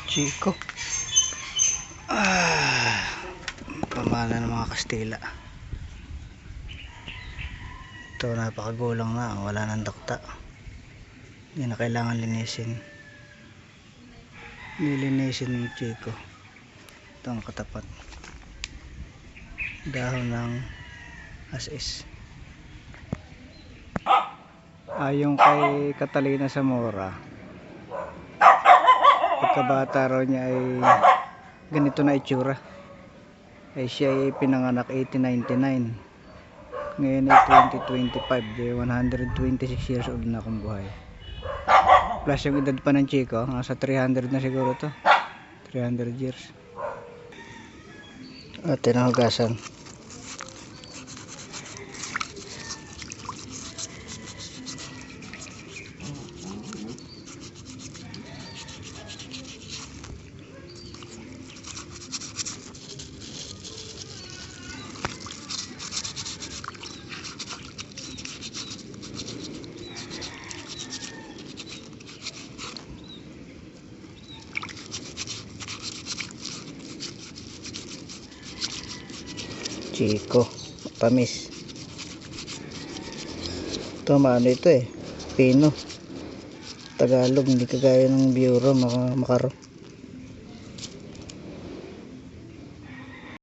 Chico. Pamana ng mga Kastila. Ito napakagulang na, wala nang dakta. Hindi na kailangan linisin. Nilinisin ng Chico. Ito ang katapat. Dahon ng as-is. Yung kay Catalina Zamora, pagkabata raw niya ay ganito na itsura. Ay siya ay pinanganak 1899. Ngayon ay 2025, 126 years old na kung buhay. Plus yung edad pa ng Chico, nasa 300 na siguro to. 300 years. At tinahugasan. Chico, tamis. Ito maano ito Pino. Tagalog, hindi kagaya ng Bureau, makaro.